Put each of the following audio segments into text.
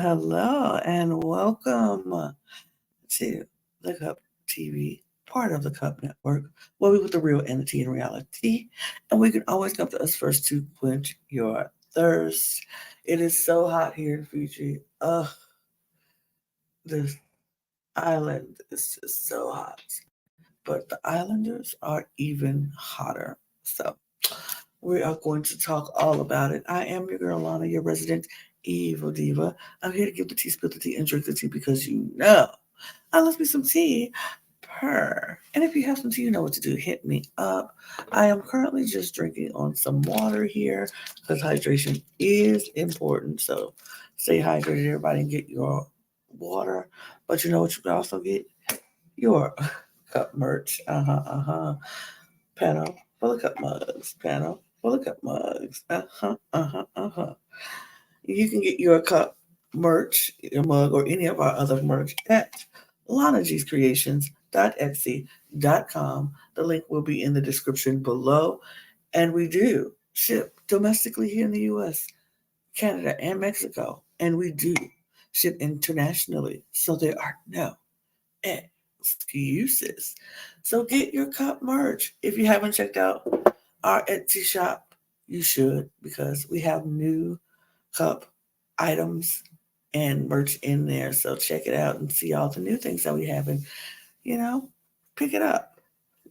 Hello, and welcome to the Cup TV, part of the Cup Network, where we put the real and the tea in reality. And we can always come to us first to quench your thirst. It is so hot here in Fiji. Ugh, this island is just so hot. But the islanders are even hotter. So we are going to talk all about it. I am your girl Lana, your resident evil diva. I'm here to give the tea, spill the tea, and drink the tea because you know I love me some tea. Purr. And if you have some tea, you know what to do. Hit me up. I am currently just drinking on some water here because hydration is important. So stay hydrated, everybody, and get your water. But you know what you can also get? Your cup merch. Panel full of cup mugs. Panel full of cup mugs. You can get your cup merch, your mug, or any of our other merch at lanagcreations.etsy.com. The link will be in the description below. And we do ship domestically here in the US, Canada, and Mexico. And we do ship internationally. So there are no excuses. So get your cup merch. If you haven't checked out our Etsy shop, you should, because we have new cup items and merch in there. So check it out and see all the new things that we have, and you know, pick it up.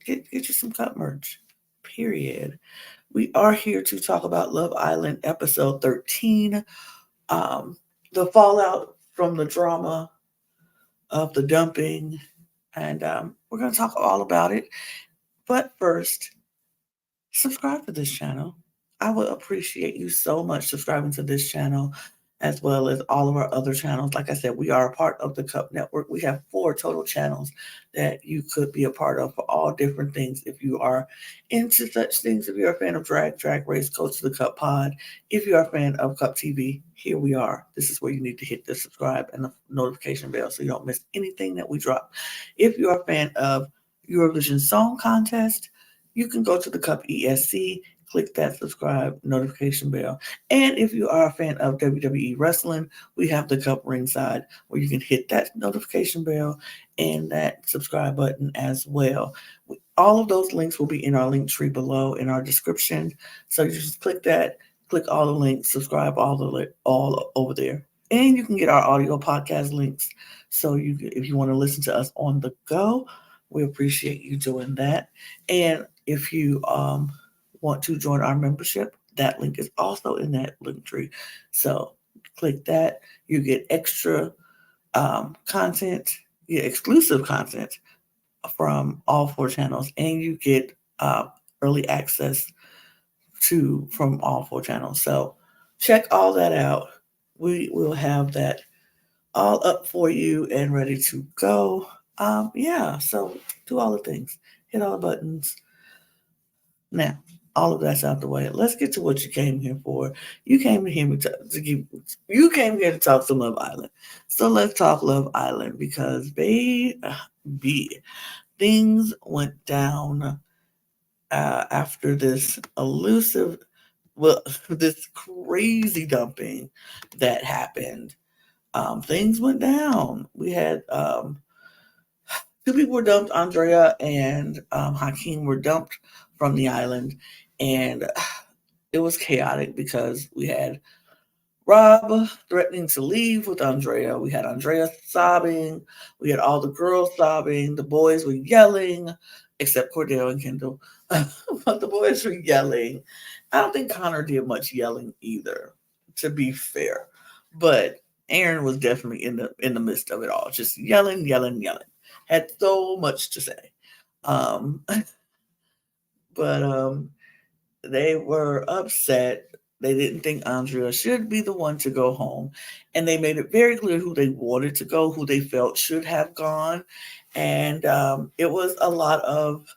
Get you some cup merch. Period. We are here to talk about Love Island episode 13. Um, the fallout from the drama of the dumping, and we're going to talk all about it. But first, subscribe to this channel. I would appreciate you so much subscribing to this channel as well as all of our other channels. Like I said, we are a part of the Cup Network. We have 4 total channels that you could be a part of for all different things. If you are into such things, if you're a fan of Drag Race, go to the Cup Pod. If you are a fan of Cup TV, here we are. This is where you need to hit the subscribe and the notification bell so you don't miss anything that we drop. If you are a fan of Eurovision Song Contest, you can go to the Cup ESC, click that subscribe notification bell. And if you are a fan of WWE Wrestling, we have the Cup Ringside where you can hit that notification bell and that subscribe button as well. All of those links will be in our link tree below in our description. So you just click that, click all the links, subscribe all over there. And you can get our audio podcast links. So if you want to listen to us on the go, we appreciate you doing that. And if you want to join our membership, that link is also in that link tree. So click that. You get extra content, you get exclusive content from all 4 channels, and you get early access from all 4 channels. So check all that out. We will have that all up for you and ready to go. So do all the things, hit all the buttons. Now, all of that's out the way. Let's get to what you came here for. You came here you came here to talk some Love Island. So let's talk Love Island because baby, things went down after this this crazy dumping that happened. Things went down. We had 2 people were dumped. Andrea and Hakeem were dumped from the island, and it was chaotic because we had Rob threatening to leave with Andrea. We had Andrea sobbing. We had all the girls sobbing. The boys were yelling, except Cordell and Kendall. But the boys were yelling. I don't think Connor did much yelling either, to be fair. But Aaron was definitely in the midst of it all, just yelling. Had so much to say. But they were upset. They didn't think Andrea should be the one to go home. And they made it very clear who they wanted to go, who they felt should have gone. And it was a lot of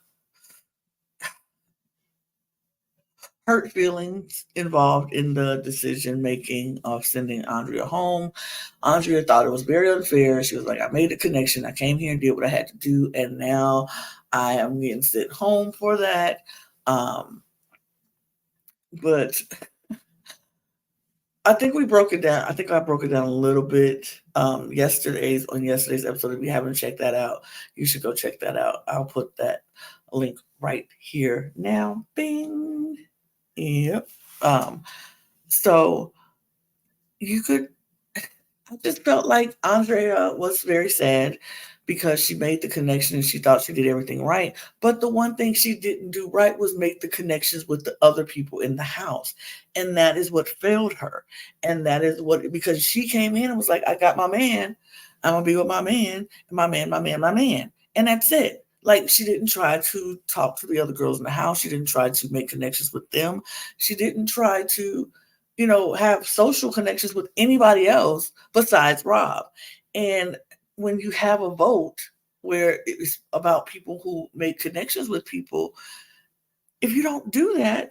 hurt feelings involved in the decision making of sending Andrea home. Andrea thought it was very unfair. She was like, I made a connection. I came here and did what I had to do. And now I am getting sent home for that. But I think we broke it down. I think I broke it down a little bit yesterday's episode. If you haven't checked that out, you should go check that out. I'll put that link right here now. Bing. Yep. So you could, I just felt like Andrea was very sad because she made the connection and she thought she did everything right. But the one thing she didn't do right was make the connections with the other people in the house. And that is what failed her. And that is what, because she came in and was like, I got my man. I'm going to be with my man, and my man, my man, my man. And that's it. Like, she didn't try to talk to the other girls in the house. She didn't try to make connections with them. She didn't try to, have social connections with anybody else besides Rob. And when you have a vote where it's about people who make connections with people, if you don't do that,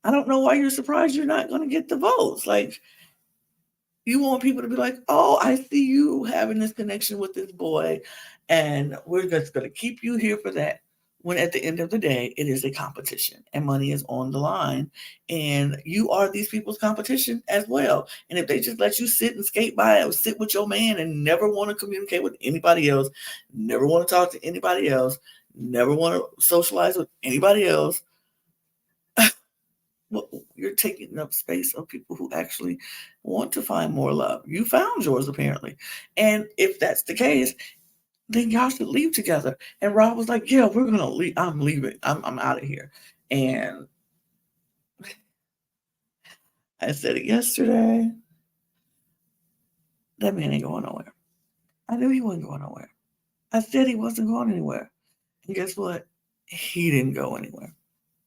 I don't know why you're surprised you're not going to get the votes. Like, you want people to be like, oh, I see you having this connection with this boy, and we're just going to keep you here for that. When at the end of the day, it is a competition and money is on the line, and you are these people's competition as well. And if they just let you sit and skate by or sit with your man and never want to communicate with anybody else, never want to talk to anybody else, never want to socialize with anybody else, well, you're taking up space of people who actually want to find more love. You found yours apparently. And if that's the case, then y'all should leave together. And Rob was like, yeah, we're gonna leave. I'm leaving. I'm out of here. And I said it yesterday. That man ain't going nowhere. I knew he wasn't going nowhere. I said he wasn't going anywhere. And guess what? He didn't go anywhere.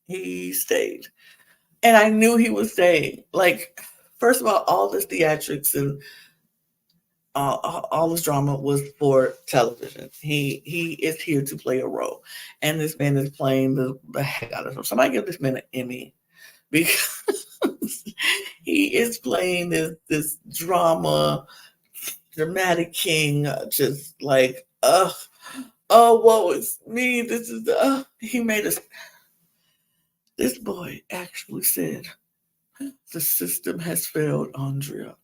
He stayed. And I knew he was staying. Like, first of all this theatrics and all this drama was for television. He is here to play a role, and this man is playing the heck out of him. Somebody give this man an Emmy because he is playing this dramatic king, just like oh, woe is me. This is he made us. This boy actually said the system has failed Andrea.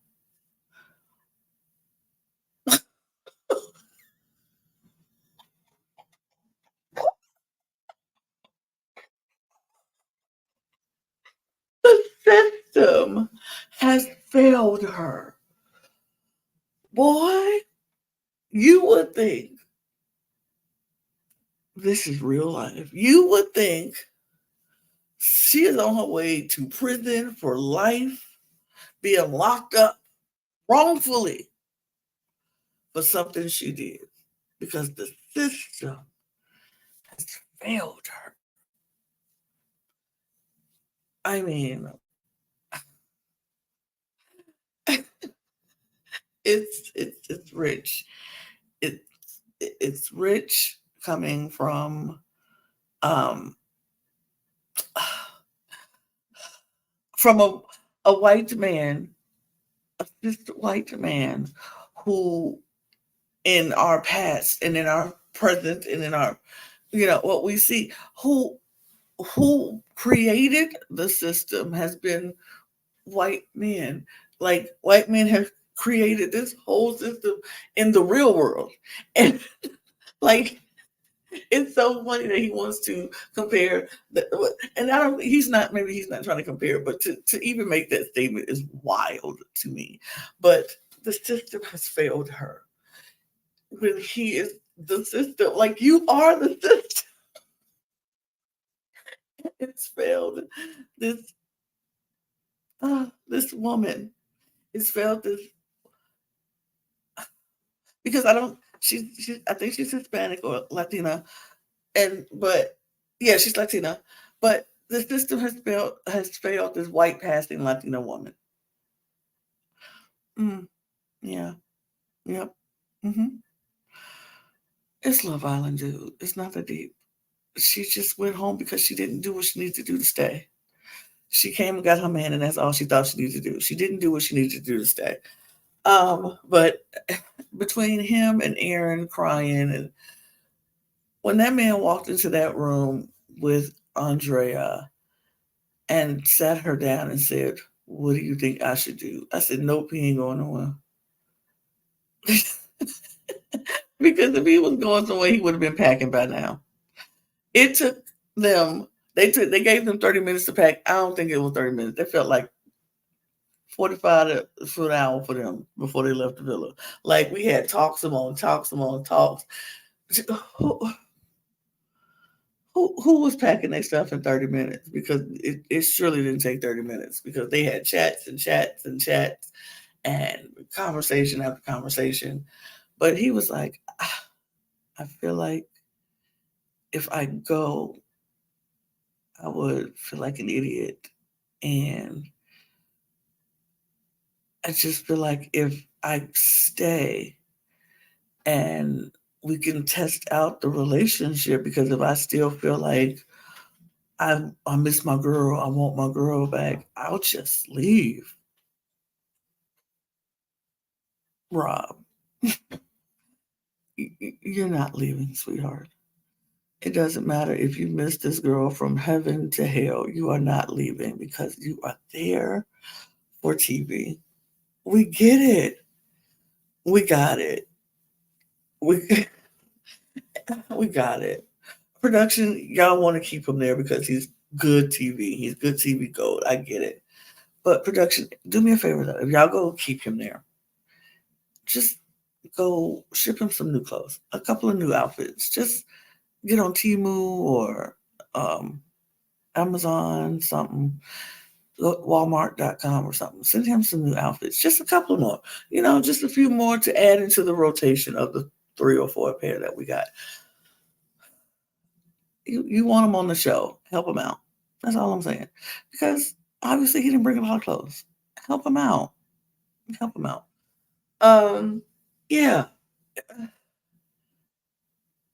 The system has failed her. Boy, you would think this is real life. You would think she is on her way to prison for life, being locked up wrongfully for something she did because the system has failed her. I mean, it's rich. It's it's rich coming um from a white man, a just white man who in our past and in our present and in our what we see, who created the system has been white men. Like, white men have created this whole system in the real world. And like, it's so funny that he wants to compare and I don't he's not maybe he's not trying to compare, but to even make that statement is wild to me. But the system has failed her when he is the system. Like, you are the system. It's failed this this woman. It's failed this because I don't she's I think she's Hispanic or Latina, and but yeah, she's Latina. But the system has failed this white passing Latina woman. Mm, yeah. Yep. hmm It's Love Island, dude. It's not that deep. She just went home because she didn't do what she needed to do to stay. She came and got her man, and that's all she thought she needed to do. She didn't do what she needed to do to stay. But between him and Aaron crying, and when that man walked into that room with Andrea and sat her down and said, "What do you think I should do?" I said, "Nope, he ain't going nowhere." Because if he was going somewhere, he would have been packing by now. It took them. They gave them 30 minutes to pack. I don't think it was 30 minutes. They felt like 45 to an hour for them before they left the villa. Like we had talks among talks among talks. Who, who was packing their stuff in 30 minutes? Because it surely didn't take 30 minutes because they had chats and chats and chats and conversation after conversation. But he was like, I feel like if I go, I would feel like an idiot. And I just feel like if I stay and we can test out the relationship, because if I still feel like I miss my girl, I want my girl back, I'll just leave. Rob, you're not leaving, sweetheart. It doesn't matter if you miss this girl from heaven to hell. You are not leaving because you are there for TV. We get it. We got it. We we got it. Production, y'all want to keep him there because he's good TV. He's good TV gold. I get it. But production, do me a favor though. If y'all go keep him there, just go ship him some new clothes, a couple of new outfits. Just get on Temu or um, Amazon, something, Walmart.com or something. Send him some new outfits, just a couple more, just a few more to add into the rotation of the 3 or 4 pair that we got. You want him on the show, help him out. That's all I'm saying. Because obviously he didn't bring a lot of clothes. Help him out. Help him out. Yeah,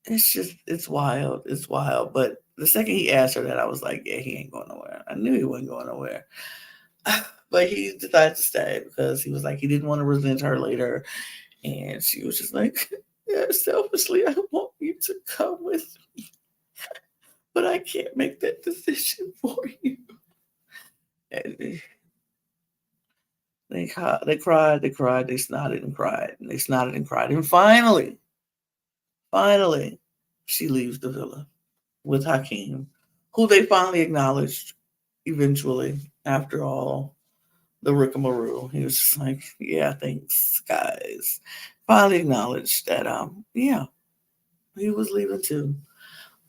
it's wild. It's wild. But the second he asked her that, I was like, yeah, he ain't going nowhere. I knew he wasn't going nowhere. But he decided to stay because he was like, he didn't want to resent her later. And she was just like, yeah, selfishly, I want you to come with me, but I can't make that decision for you. And they cried, they snotted and cried, and they snotted and cried. And finally, she leaves the villa with Hakeem, who they finally acknowledged eventually after all the rigmarole. He was just like, yeah, thanks, guys. Finally acknowledged that, yeah, he was leaving too.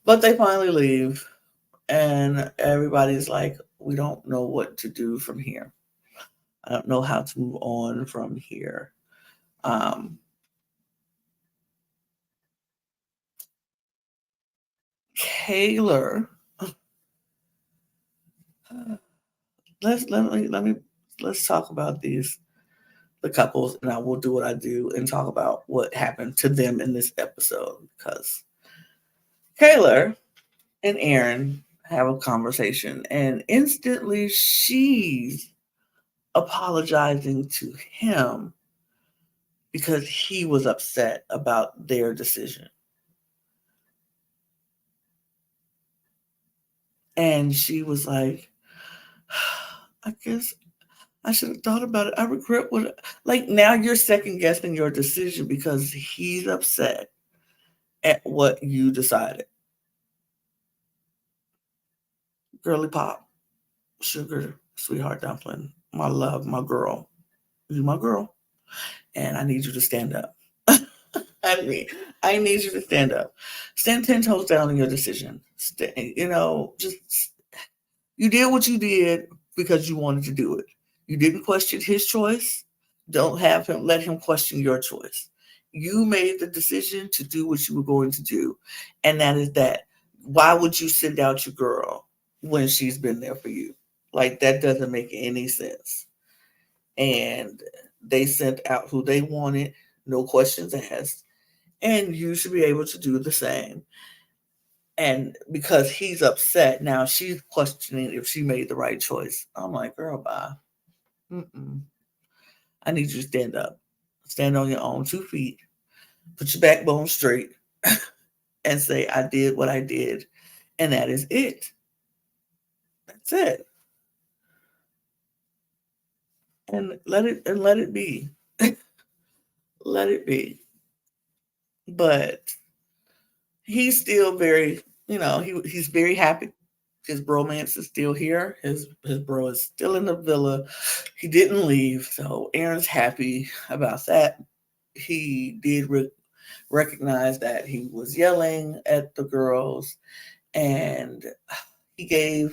But they finally leave, and everybody's like, we don't know what to do from here. I don't know how to move on from here. Um, Kaylor, let's talk about the couples, and I will do what I do and talk about what happened to them in this episode because Kaylor and Aaron have a conversation, and instantly she's apologizing to him because he was upset about their decision. And she was like, I guess I should have thought about it. I regret what, like, now you're second guessing your decision because he's upset at what you decided. Girly pop, sugar, sweetheart dumpling, my love, my girl. You're my girl. And I need you to stand up. I mean, I need you to stand up. Stand 10 toes down in your decision. Just you did what you did because you wanted to do it. You didn't question his choice. Don't let him question your choice. You made the decision to do what you were going to do. And that is that. Why would you send out your girl when she's been there for you? Like, that doesn't make any sense. And they sent out who they wanted, no questions asked. And you should be able to do the same. And because he's upset, now she's questioning if she made the right choice. I'm like, girl, bye. Mm-mm. I need you to stand up. Stand on your own 2 feet. Put your backbone straight and say, I did what I did. And that is it. That's it. And let it be. Let it be. But he's still very, he's very happy. His bromance is still here. His bro is still in the villa. He didn't leave, so Aaron's happy about that. He did recognize that he was yelling at the girls, and he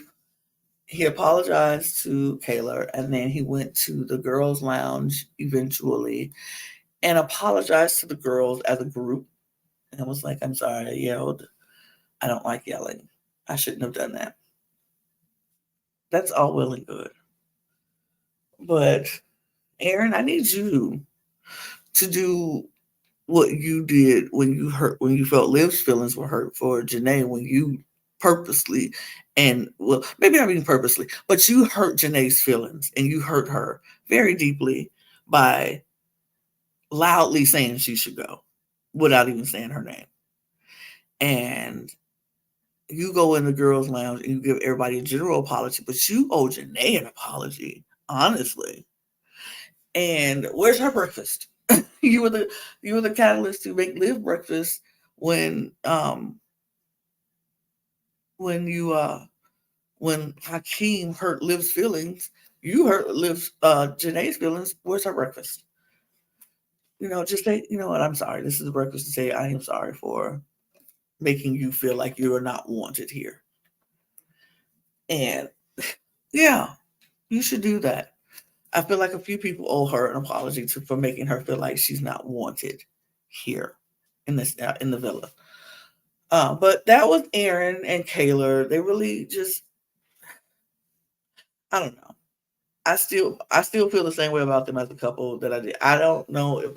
he apologized to Kayla, and then he went to the girls' lounge eventually and apologized to the girls as a group and was like, I'm sorry I yelled. I don't like yelling. I shouldn't have done that. That's all well and good. But Aaron, I need you to do what you did when you felt Liv's feelings were hurt for Janae, when you purposely, and well, maybe not even purposely, but you hurt Janae's feelings and you hurt her very deeply by loudly saying she should go without even saying her name. And you go in the girls' lounge and you give everybody a general apology, but you owe Janae an apology, honestly. And where's her breakfast? you were the catalyst to make Liv breakfast when when you when Hakeem hurt Liv's feelings. You hurt Janae's feelings. Where's her breakfast? Just say, you know what, I'm sorry. This is the breakfast to say I am sorry for making you feel like you are not wanted here. And yeah, you should do that. I feel like a few people owe her an apology for making her feel like she's not wanted here in the villa. But that was Aaron and Kayla. They really just, I don't know. I still feel the same way about them as a couple that I did. I don't know if,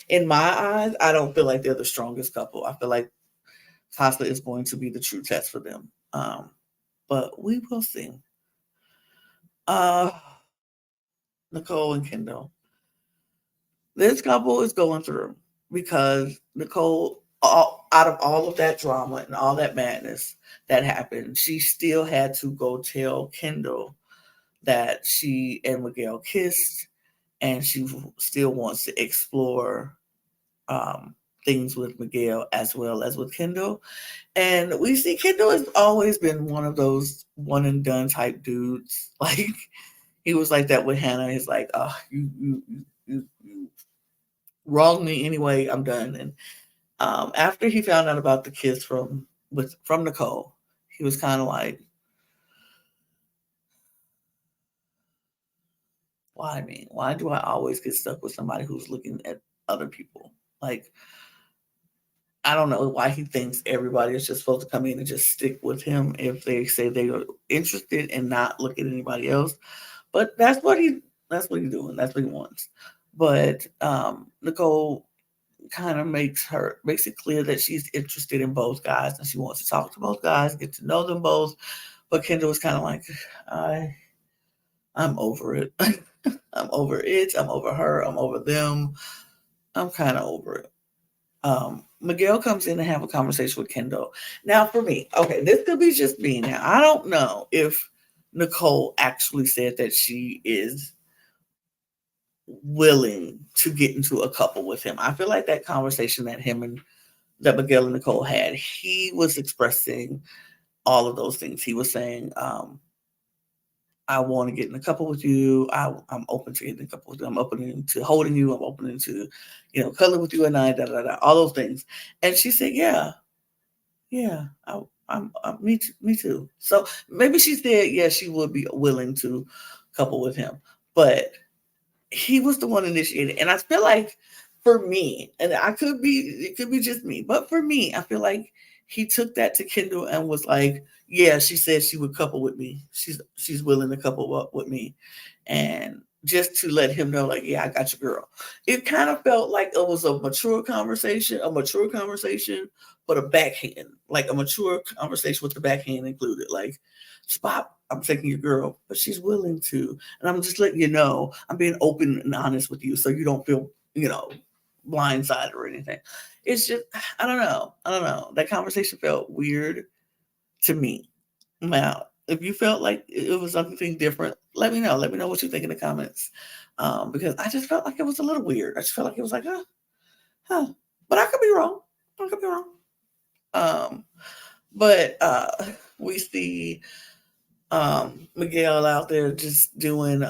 in my eyes, I don't feel like they're the strongest couple. I feel like Casa is going to be the true test for them. But we will see. Uh, Nicole and Kendall. This couple is going through because Nicole, out of all of that drama and all that madness that happened, she still had to go tell Kendall that she and Miguel kissed, and she still wants to explore things with Miguel as well as with Kendall. And we see Kendall has always been one of those one and done type dudes. Like, he was like that with Hannah. He's like, oh, you wronged me anyway. I'm done. And after he found out about the kiss from Nicole, he was kind of like, why me? Why do I always get stuck with somebody who's looking at other people? Like, I don't know why he thinks everybody is just supposed to come in and just stick with him if they say they are interested and not look at anybody else. But that's what he's doing. That's what he wants. But Nicole kind of makes it clear that she's interested in both guys and she wants to talk to both guys, get to know them both. But Kendall was kind of like, I'm over it. I'm over it. I'm over her. I'm over them. I'm kind of over it. Miguel comes in to have a conversation with Kendall. Now, for me, okay, this could be just me. Now, I don't know if Nicole actually said that she is willing to get into a couple with him. I feel like that conversation that Miguel and Nicole had, he was expressing all of those things. He was saying, I want to get in a couple with you. I'm open to getting in a couple with you. I'm open to holding you. I'm open to, cuddling with you at night, all those things. And she said, yeah, me too. So maybe she said, yeah, she would be willing to couple with him, but he was the one initiated. And I feel like for me, and it could be just me, but for me, I feel like he took that to Kendall and was like, yeah, she said she would couple with me. She's willing to couple up with me. And just to let him know, like, yeah, I got your girl. It kind of felt like it was a mature conversation, but a backhand, like a mature conversation with the backhand included. Like, Spot, I'm taking your girl, but she's willing to. And I'm just letting you know, I'm being open and honest with you so you don't feel, blindsided or anything. It's just, I don't know. I don't know. That conversation felt weird to me. Now, if you felt like it was something different, let me know. Let me know what you think in the comments. Because I just felt like it was a little weird. I just felt like it was like, huh. But I could be wrong. I could be wrong. Um, but we see Miguel out there just doing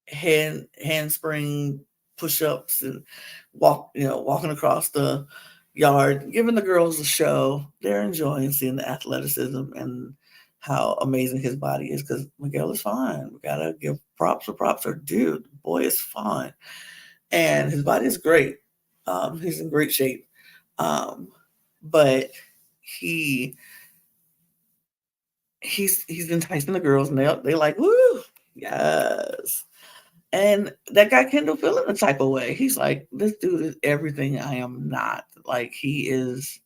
handspring push-ups and walking across the yard, giving the girls a show. They're enjoying seeing the athleticism and how amazing his body is, because Miguel is fine. We gotta give props where props are due. The boy is fine. And his body is great. He's in great shape. But he he's enticing the girls, and they like, woo, yes. And that guy Kendall feeling the type of way. He's like, this dude is everything I am not. Like, he is.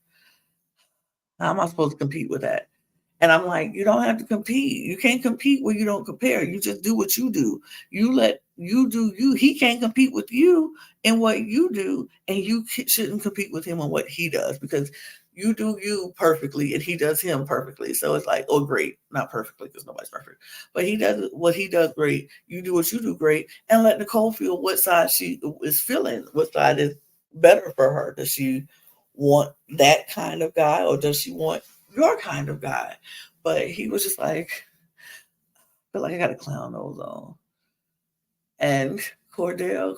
How am I supposed to compete with that? And I'm like, you don't have to compete. You can't compete where you don't compare. You just do what you do. You let you do you. He can't compete with you in what you do, and you shouldn't compete with him on what he does, because you do you perfectly and he does him perfectly. So it's like, oh, great. Not perfectly, because nobody's perfect, but he does what he does great. You do what you do great, and let Nicole feel what side she is feeling, what side is better for her. Does she want that kind of guy, or does she want your kind of guy? But he was just like, I feel like I got a clown nose on. And Cordell,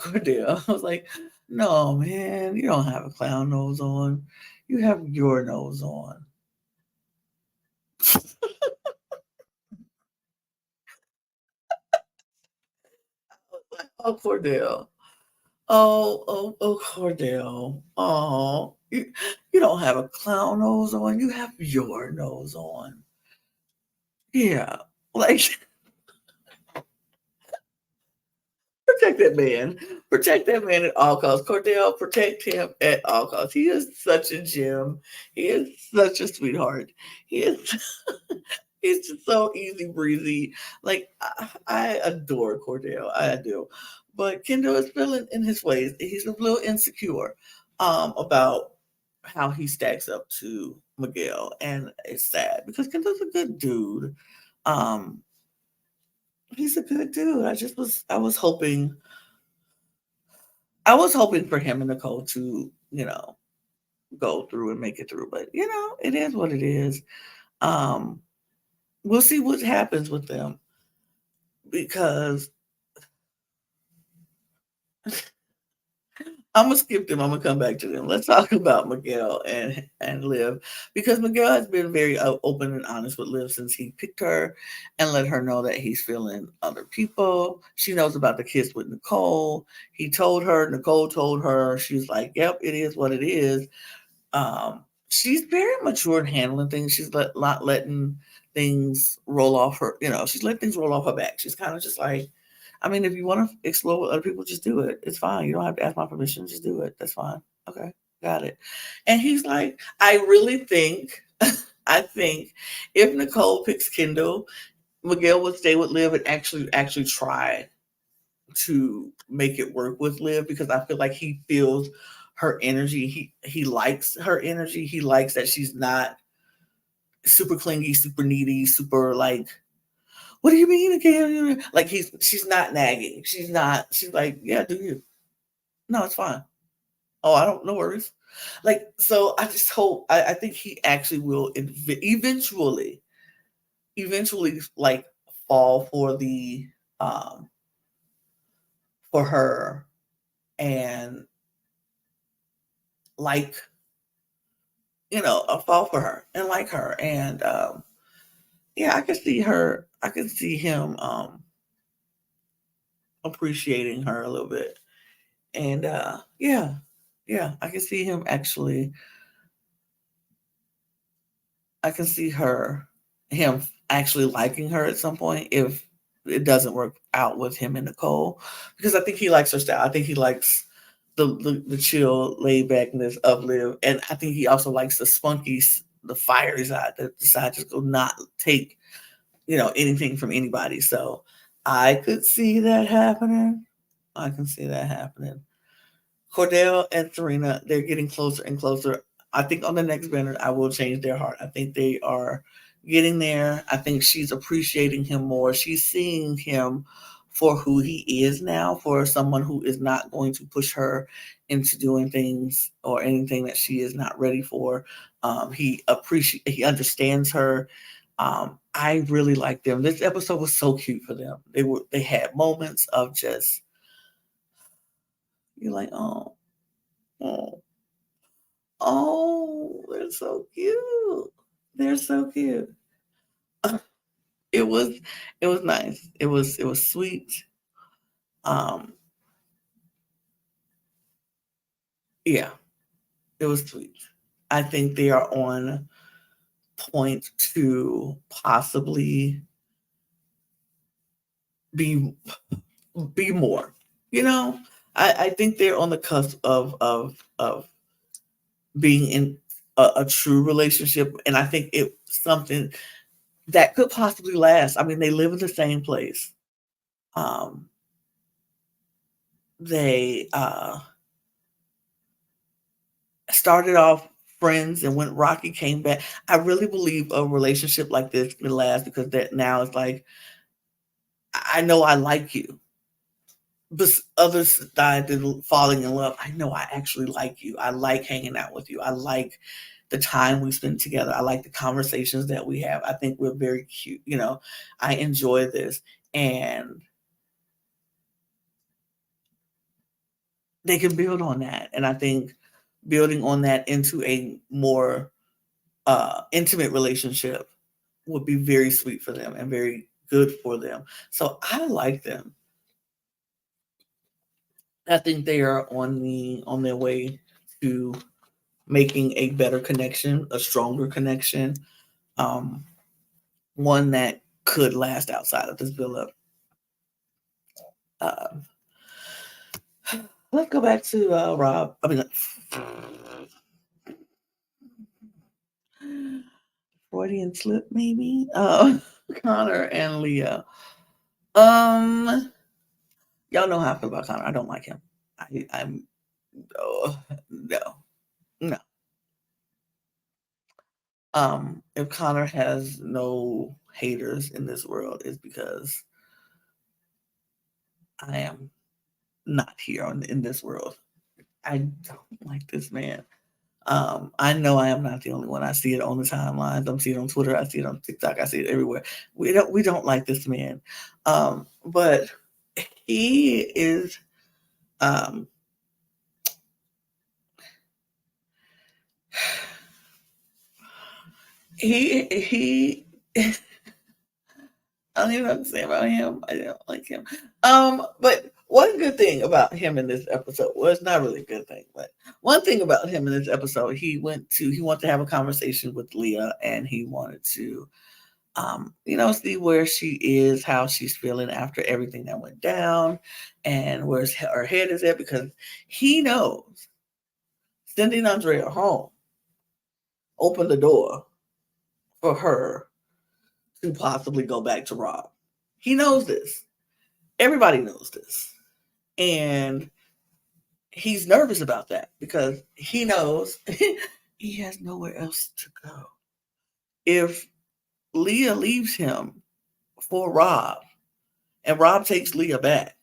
I was like, no, man, you don't have a clown nose on. You have your nose on. Oh, Cordell. Oh, Cordell. Oh, you don't have a clown nose on. You have your nose on. Yeah. Like, protect that man. Protect that man at all costs. Cordell, protect him at all costs. He is such a gem. He is such a sweetheart. He is. He's just so easy breezy. Like, I adore Cordell. I do. But Kendall is feeling in his ways. He's a little insecure about how he stacks up to Miguel, and it's sad because Kendall's a good dude. Um, he's a good dude. I was hoping for him and Nicole to, go through and make it through. But it is what it is. Um, we'll see what happens with them, because I'm gonna skip them. I'm gonna come back to them. Let's talk about Miguel and Liv, because Miguel has been very open and honest with Liv since he picked her and let her know that he's feeling other people. She knows about the kiss with Nicole. He told her. Nicole told her. She's like, "Yep, it is what it is." She's very mature in handling things. She's not letting things roll off her. She's letting things roll off her back. She's kind of just like, I mean, if you want to explore with other people, just do it. It's fine. You don't have to ask my permission. Just do it. That's fine. Okay, got it. And he's like, I really think, I think if Nicole picks Kendall, Miguel would stay with Liv and actually try to make it work with Liv, because I feel like he feels her energy. He likes her energy. He likes that she's not super clingy, super needy, super like, what do you mean again? Like, she's not nagging. She's like, yeah, do you? No, it's fine. Oh, I don't, no worries. Like, so I just hope, I think he actually will eventually like fall um for her, and like, a fall for her and like her. And yeah, I can see him appreciating her a little bit. And yeah, I can see him actually liking her at some point, if it doesn't work out with him and Nicole because I think he likes her style. I think he likes the chill, laid backness of Liv, and I think he also likes the spunky, the fiery side that decides to go not take anything from anybody. So I could see that happening. I can see that happening. Cordell and Serena, they're getting closer and closer. I think on the next banner, I will change their heart. I think they are getting there. I think she's appreciating him more. She's seeing him for who he is now, for someone who is not going to push her into doing things or anything that she is not ready for. He understands her. I really like them. This episode was so cute for them. They had moments of just you're like, oh, oh, oh, they're so cute. They're so cute. It was nice. It was sweet. Um, yeah, it was sweet. I think they are on point to possibly be more. You know, I think they're on the cusp of being in a true relationship, and I think it's something that could possibly last. I mean, they live in the same place. Um, they started off friends and when Rocky came back, I really believe a relationship like this can last because that now it's like I know I like you. But others died falling in love. I know I actually like you. I like hanging out with you. I like the time we spend together. I like the conversations that we have. I think we're very cute. I enjoy this. And they can build on that. And I think building on that into a more intimate relationship would be very sweet for them and very good for them. So I like them. I think they are on their way to making a better connection, a stronger connection, um, one that could last outside of this villa. Uh, let's go back to Rob. I mean, Freudian slip, maybe. Connor and Leah. Um, y'all know how I feel about Connor. I don't like him. I'm oh, no, no. If Connor has no haters in this world, is because I am not here in this world. I don't like this man. I know I am not the only one. I see it on the timelines. I'm seeing it on Twitter. I see it on TikTok. I see it everywhere. We don't like this man. But he is um he I don't even know what to say about him. I don't like him. But one good thing about him in this episode was not really a good thing, but one thing about him in this episode, he wanted to have a conversation with Leah, and he wanted to, see where she is, how she's feeling after everything that went down, and where her head is at, because he knows sending Andrea home opened the door for her to possibly go back to Rob. He knows this. Everybody knows this. And he's nervous about that because he knows he has nowhere else to go. If Leah leaves him for Rob and Rob takes Leah back,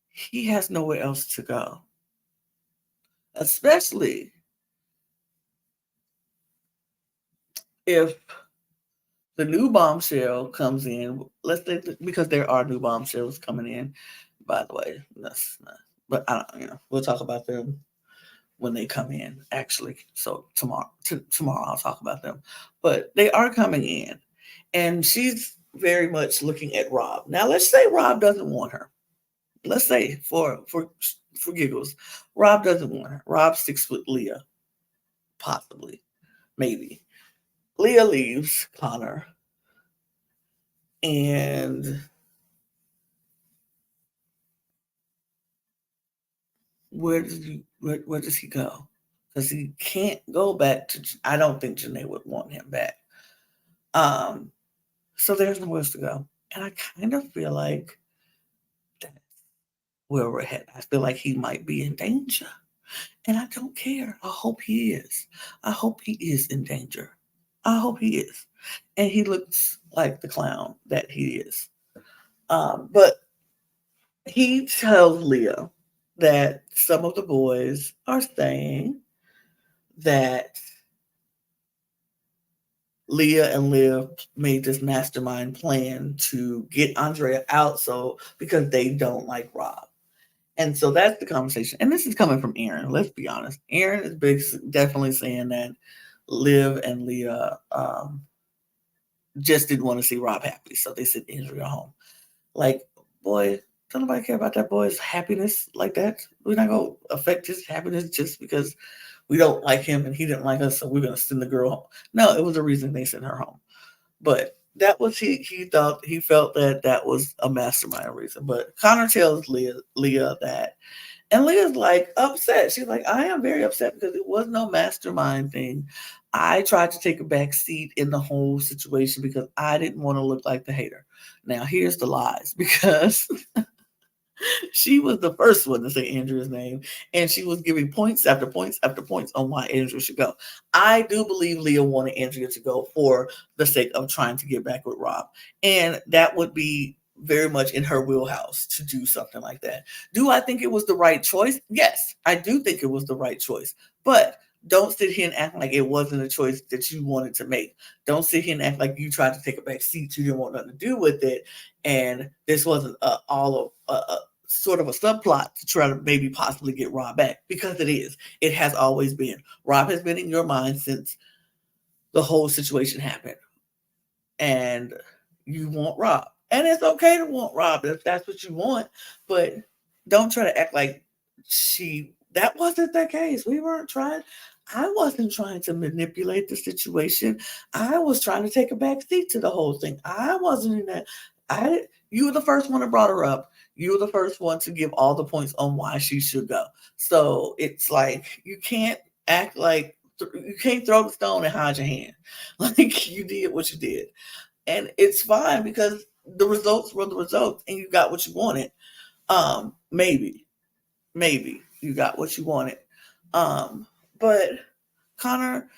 he has nowhere else to go. Especially if the new bombshell comes in. Let's say because there are new bombshells coming in. By the way, that's not, but I don't. We'll talk about them when they come in. Actually, so tomorrow I'll talk about them. But they are coming in, and she's very much looking at Rob. Now, let's say Rob doesn't want her. Let's say for giggles, Rob doesn't want her. Rob sticks with Leah, possibly, maybe. Leah leaves Connor, And where does he go? Because he can't go back to. I don't think Janae would want him back. Um, so there's nowhere else to go, and I kind of feel like that's where we're headed. I feel like he might be in danger, and I don't care. I hope he is. I hope he is in danger. I hope he is, and he looks like the clown that he is. But he tells Leah that some of the boys are saying that Leah and Liv made this mastermind plan to get Andrea out so because they don't like Rob. And so that's the conversation. And this is coming from Aaron. Let's be honest. Aaron is definitely saying that Liv and Leah just didn't want to see Rob happy. So they sent Andrea home. Like, boy, don't nobody care about that boy's happiness like that. We're not going to affect his happiness just because we don't like him and he didn't like us, so we're going to send the girl home. No, it was a reason they sent her home. But that was he felt that was a mastermind reason. But Connor tells Leah that, and Leah's like upset. She's like, I am very upset because it was no mastermind thing. I tried to take a back seat in the whole situation because I didn't want to look like the hater. Now here's the lies because she was the first one to say Andrew's name, and she was giving points after points after points on why Andrew should go. I do believe Leah wanted Andrea to go for the sake of trying to get back with Rob, and that would be very much in her wheelhouse to do something like that. Do I think it was the right choice? Yes, I do think it was the right choice, but don't sit here and act like it wasn't a choice that you wanted to make. Don't sit here and act like you tried to take a back seat. You didn't want nothing to do with it. And this wasn't all of sort of a subplot to try to maybe possibly get Rob back, because it is. It has always been. Rob has been in your mind since the whole situation happened. And you want Rob. And it's okay to want Rob if that's what you want, but don't try to act like that wasn't the case. We weren't trying. I wasn't trying to manipulate the situation. I was trying to take a back seat to the whole thing. I wasn't in that. You were the first one that brought her up. You were the first one to give all the points on why she should go. So it's like you can't act like you can't throw the stone and hide your hand. Like you did what you did. And it's fine because the results were the results and you got what you wanted. Maybe you got what you wanted. But Connor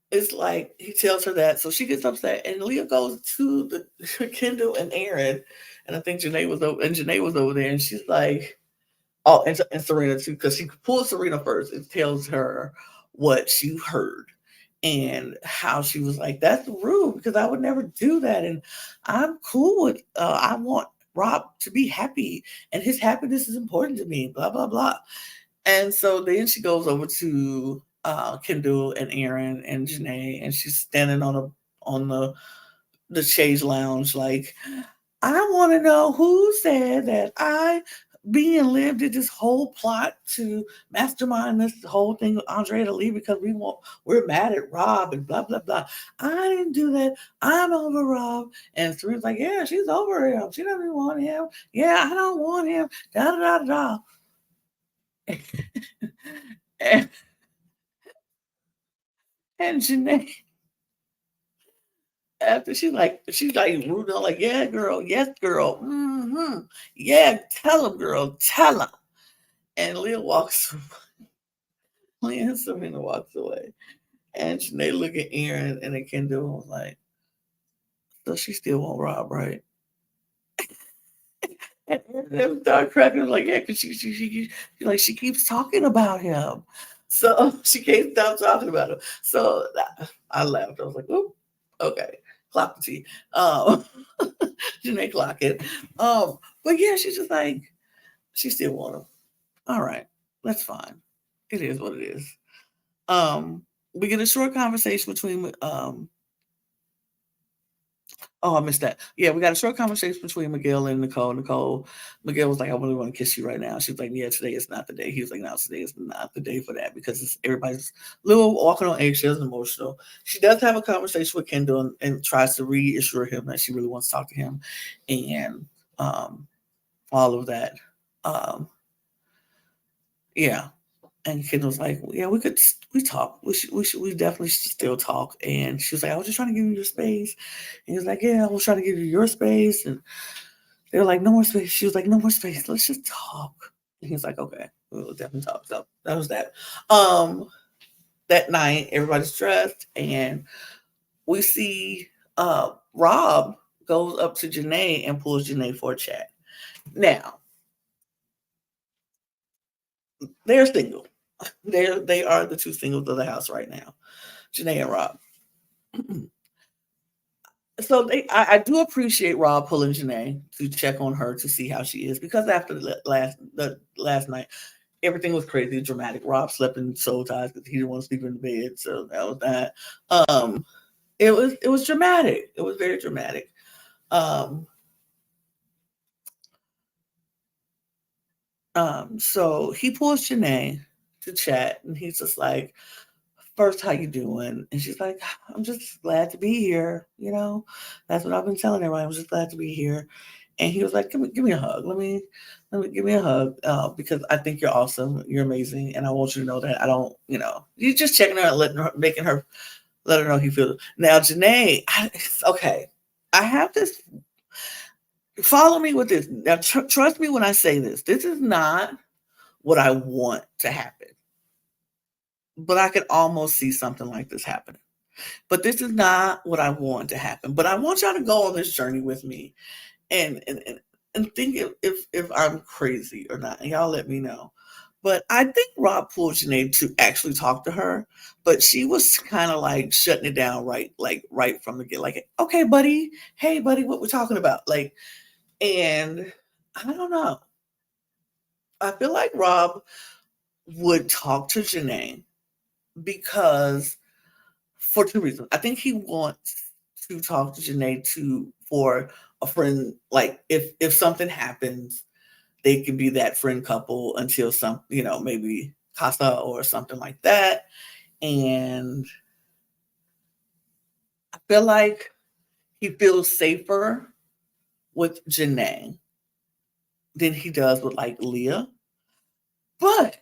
is like, he tells her that, so she gets upset, and Leah goes to the Kendall and Aaron, and I think Janae was over there, and she's like, oh, and Serena too, because she pulls Serena first and tells her what she heard and how she was like, that's rude because I would never do that. And I'm cool with, I want Rob to be happy and his happiness is important to me, blah, blah, blah. And so then she goes over to Kendall and Aaron and Janae, and she's standing on the Chase Lounge like, I want to know who said that being lived did this whole plot to mastermind this whole thing with Andrea to leave because we're mad at Rob and blah blah blah. I didn't do that. I'm over Rob. And Serena's like, yeah, she's over him. She doesn't want him. Yeah, I don't want him. Da da da da. and, and Janae, after she's like rooting on like, yeah, girl, yes, girl, yeah, tell him, girl, tell him. And Leah walks. Leah and Serena walks away, and they look at Aaron and they can do was like, so she still won't Rob, right? And Aaron start cracking up like, yeah, because she keeps talking about him, so she can't stop talking about him. So I laughed. I was like, oh, okay, clock the tea. Janae clock it. But yeah, she's just like, she still want him. All right, that's fine. It is what it is. We get a short conversation between Oh, I missed that. Yeah, we got a short conversation between Miguel and Nicole. Miguel was like, "I really want to kiss you right now." She was like, "Yeah, today is not the day." He was like, "No, today is not the day for that because everybody's a little walking on eggshells and emotional." She does have a conversation with Kendall and tries to reassure him that she really wants to talk to him, and um, all of that. Um, yeah, and Kendall's like, "Yeah, we talk. We definitely should still talk." And she was like, "I was just trying to give you your space." And he was like, "Yeah, I was trying to give you your space." And they were like, "No more space." She was like, "No more space. Let's just talk." And he's like, "Okay, we'll definitely talk." So that was that. Um, that night, everybody's dressed, and we see Rob goes up to Janae and pulls Janae for a chat. Now they're single. They are the two singles of the house right now, Janae and Rob. So I do appreciate Rob pulling Janae to check on her to see how she is because after the last night, everything was crazy, dramatic. Rob slept in soul ties because he didn't want to sleep in the bed, so that was that. Um, it was dramatic. It was very dramatic. Um, so he pulls Janae to chat, and he's just like, "First, how you doing?" And she's like, "I'm just glad to be here. That's what I've been telling everybody. I'm just glad to be here." And he was like, give me a hug. Let me give me a hug because I think you're awesome. You're amazing, and I want you to know that I don't. You're just checking her out, let her know he feels. Now, Janae, okay, I have this. Follow me with this. Now, trust me when I say this. This is not what I want to happen, but I could almost see something like this happening. But this is not what I want to happen. But I want y'all to go on this journey with me and think if I'm crazy or not. And y'all let me know. But I think Rob pulled Janae to actually talk to her, but she was kind of like shutting it down right from the get. Like, okay, buddy, hey, buddy, what we're talking about? Like, and I don't know. I feel like Rob would talk to Janae because for two reasons. I think he wants to talk to Janae for a friend. Like if something happens, they can be that friend couple until maybe Casa or something like that. And I feel like he feels safer with Janae than he does with like Leah. But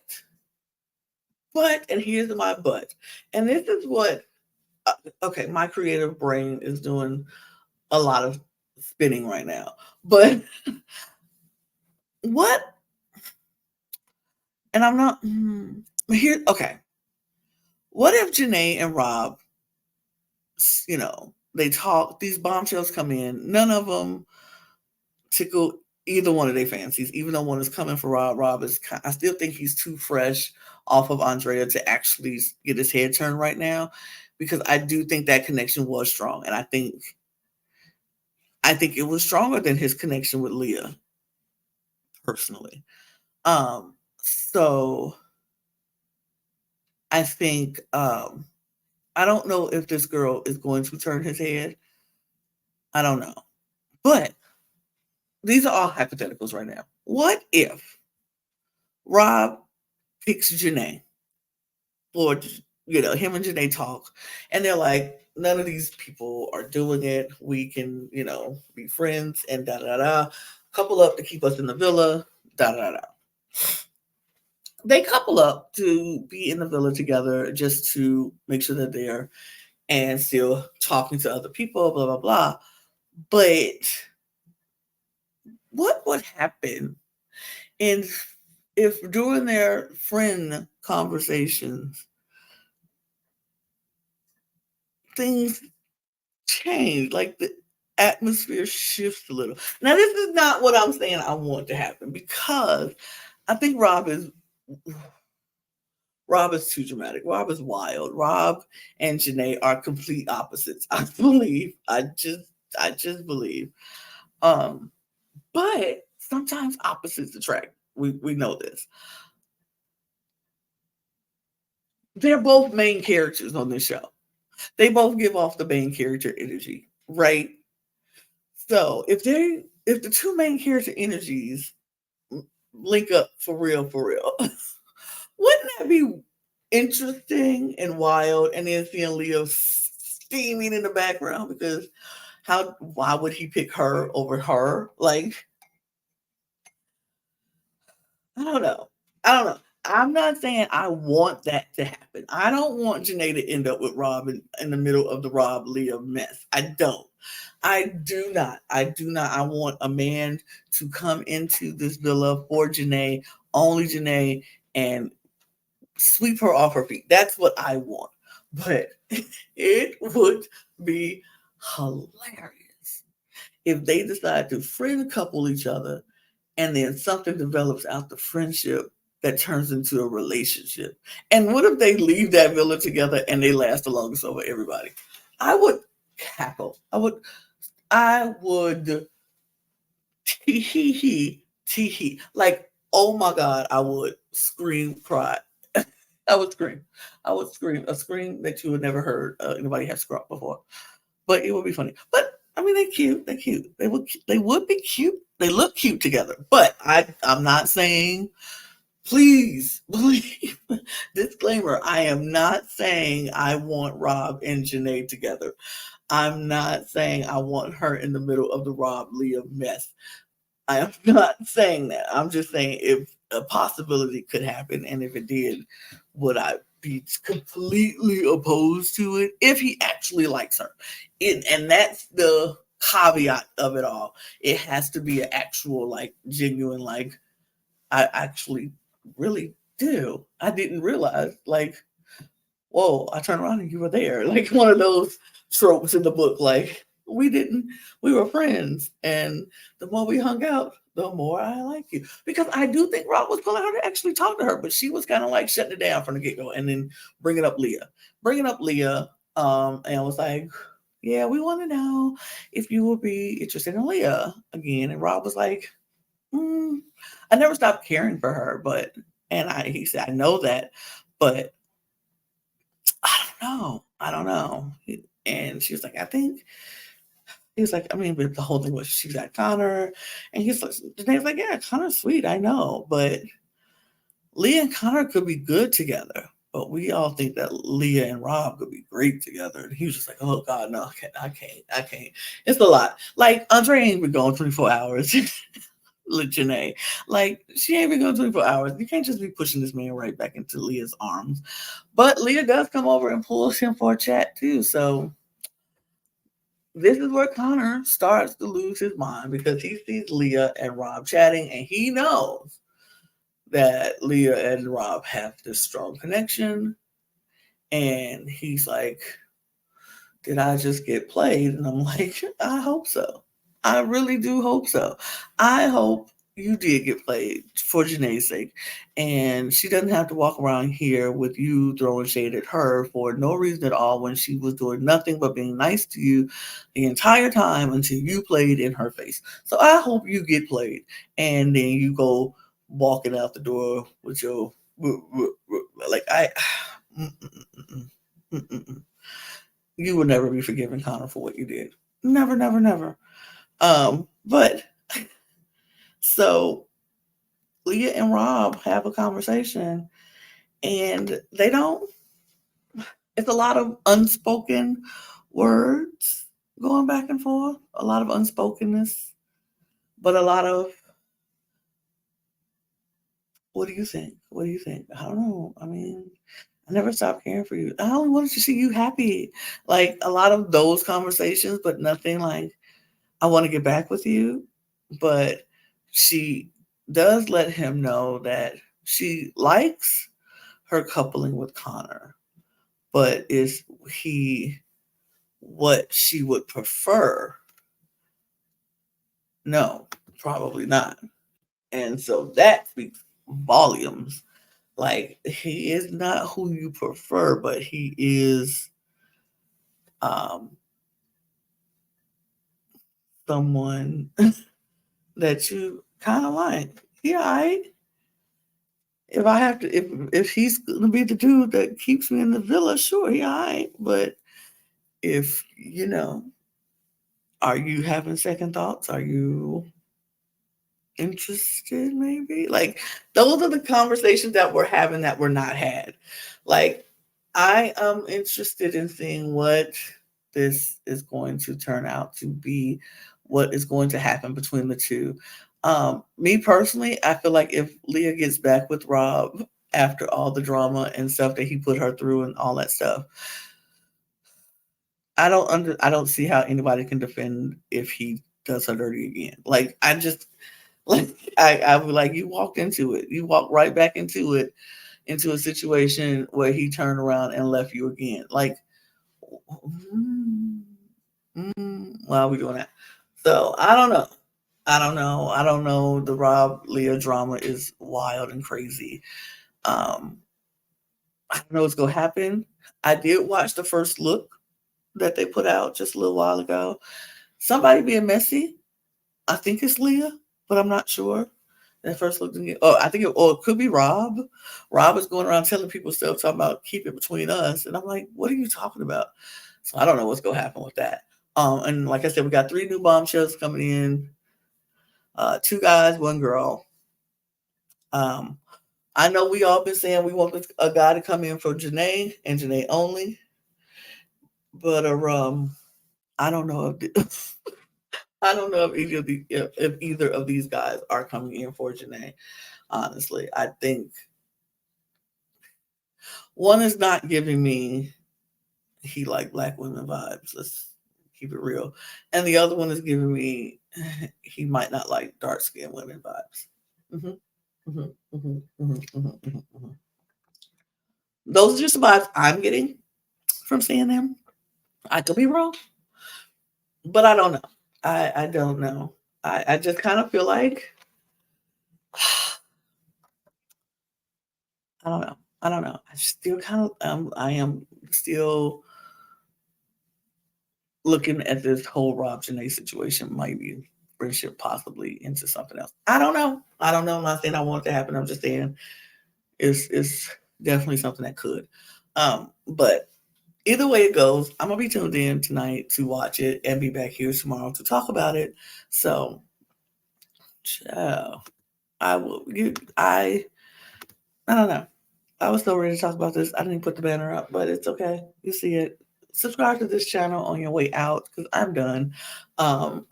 and here's my but. And this is what okay, my creative brain is doing a lot of spinning right now. But what and I'm not here okay. What if Janae and Rob, they talk, these bombshells come in, none of them tickle either one of their fancies, even though one is coming for Rob. Rob is, I still think he's too fresh off of Andrea to actually get his head turned right now, because I do think that connection was strong, and I think it was stronger than his connection with Leah, personally. So I think I don't know if this girl is going to turn his head. I don't know, but these are all hypotheticals right now. What if Rob picks Janae, or him and Janae talk, and they're like, none of these people are doing it. We can, be friends and da da da. Couple up to keep us in the villa. Da da da. They couple up to be in the villa together just to make sure that they're and still talking to other people. Blah blah blah. But what would happen if during their friend conversations things change, like the atmosphere shifts a little? Now, this is not what I'm saying I want to happen, because I think Rob is too dramatic. Rob is wild. Rob and Janae are complete opposites. I believe. I just believe. Um, but sometimes opposites attract. We know this. They're both main characters on this show. They both give off the main character energy, right? So if the two main character energies link up for real, wouldn't that be interesting and wild? And then seeing Leo steaming in the background because why would he pick her over her? Like, I don't know. I don't know. I'm not saying I want that to happen. I don't want Janae to end up with Rob in the middle of the Rob Leah mess. I don't. I do not. I do not. I want a man to come into this villa for Janae, only Janae, and sweep her off her feet. That's what I want. But it would be hilarious if they decide to friend couple each other and then something develops out the friendship that turns into a relationship. And what if they leave that villa together and they last the longest over everybody? I would cackle. I would tee hee hee tee hee. Like, oh my God, I would scream, cry. I would scream. I would scream. A scream that you would never heard anybody have screamed before. But it would be funny. But I mean, they're cute. They're cute. They would be cute. They look cute together. But I'm not saying, please, disclaimer, I am not saying I want Rob and Janae together. I'm not saying I want her in the middle of the Rob Leah mess. I am not saying that. I'm just saying if a possibility could happen, and if it did, would I be completely opposed to it if he actually likes her? And that's the caveat of it all. It has to be an actual, like, genuine, like, I actually really do. I didn't realize, like, whoa, I turned around and you were there. Like one of those tropes in the book. Like, we were friends. And the more we hung out, the more I like you. Because I do think Rob was calling her to actually talk to her, but she was kind of like shutting it down from the get go and then bringing up Leah, and was like, yeah, we want to know if you will be interested in Leah again. And Rob was like, I never stopped caring for her, he said, I know that, but I don't know. And she was like, I think, he was like, I mean, but the whole thing was she got Connor, and he's like, Danae's like, yeah, Connor's sweet, I know, but Leah and Connor could be good together. But we all think that Leah and Rob could be great together. And he was just like, oh God, no, I can't. It's a lot. Like, Andre ain't been going 24 hours. Janae. Like, she ain't been going 24 hours. You can't just be pushing this man right back into Leah's arms. But Leah does come over and pulls him for a chat too. So this is where Connor starts to lose his mind because he sees Leah and Rob chatting and he knows that Leah and Rob have this strong connection. And he's like, did I just get played? And I'm like, I hope so. I really do hope so. I hope you did get played for Janae's sake. And she doesn't have to walk around here with you throwing shade at her for no reason at all when she was doing nothing but being nice to you the entire time until you played in her face. So I hope you get played. And then you go walking out the door with your, like, you will never be forgiven, Connor, for what you did. Never, never, never. But so Leah and Rob have a conversation and they don't, it's a lot of unspoken words going back and forth, a lot of unspokenness, but a lot of, what do you think? What do you think? I don't know. I mean, I never stopped caring for you. I only wanted to see you happy. Like a lot of those conversations, but nothing like, I want to get back with you. But she does let him know that she likes her coupling with Connor, but is he what she would prefer? No, probably not. And so that speaks volumes. Like, he is not who you prefer, but he is um, someone that you kind of like. Yeah, if I have to, if he's gonna be the dude that keeps me in the villa, sure, yeah, but if Are you having second thoughts? Are you interested maybe? Like those are the conversations that we're having that were not had. Like I am interested in seeing what this is going to turn out to be, what is going to happen between the two. Me personally, I feel like if Leah gets back with Rob after all the drama and stuff that he put her through and all that stuff, I don't see how anybody can defend if he does her dirty again. Like I just like I was like, you walked into it. You walked right back into it, into a situation where he turned around and left you again. Like, why are we doing that? So I don't know. I don't know. I don't know. The Rob Leah drama is wild and crazy. Um, I don't know what's gonna happen. I did watch the first look that they put out just a little while ago. Somebody being messy. I think it's Leah, but I'm not sure. That first looked at oh, I think it could be Rob. Rob is going around telling people stuff, talking about keep it between us. And I'm like, what are you talking about? So I don't know what's gonna happen with that. And like I said, we got 3 new bombshells coming in, 2 guys, 1 girl. I know we all been saying we want a guy to come in for Janae and Janae only, but I don't know if I don't know if either of these guys are coming in for Janae. Honestly, I think one is not giving me he like black women vibes. Let's keep it real, and the other one is giving me he might not like dark skinned women vibes. Those are just the vibes I'm getting from seeing them. I could be wrong, but I don't know. I don't know. I just kind of feel like I don't know. I don't know. I still kind of I am still looking at this whole Rob Janae situation, maybe friendship possibly into something else. I don't know. I don't know. I'm not saying I want it to happen. I'm just saying it's definitely something that could. But either way it goes, I'm gonna be tuned in tonight to watch it and be back here tomorrow to talk about it. So, I will. I don't know. I was so ready to talk about this. I didn't put the banner up, but it's okay. You see it. Subscribe to this channel on your way out because I'm done. Um,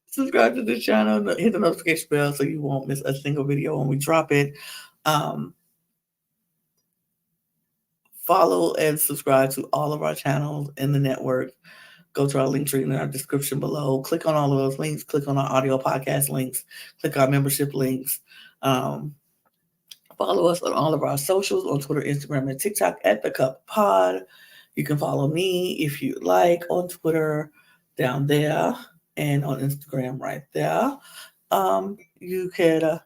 subscribe to this channel, hit the notification bell so you won't miss a single video when we drop it. Um, follow and subscribe to all of our channels in the network. Go to our link tree in our description below. Click on all of those links. Click on our audio podcast links. Click our membership links. Follow us on all of our socials on Twitter, Instagram, and TikTok at The Cup Pod. You can follow me if you like on Twitter down there and on Instagram right there. You could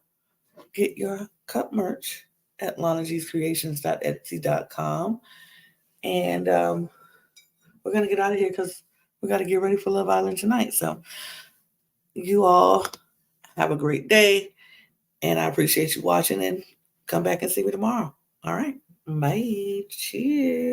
get your cup merch at lanagcreations.etsy.com. And we're going to get out of here because we got to get ready for Love Island tonight. So you all have a great day. And I appreciate you watching and come back and see me tomorrow. All right. Bye. Cheers.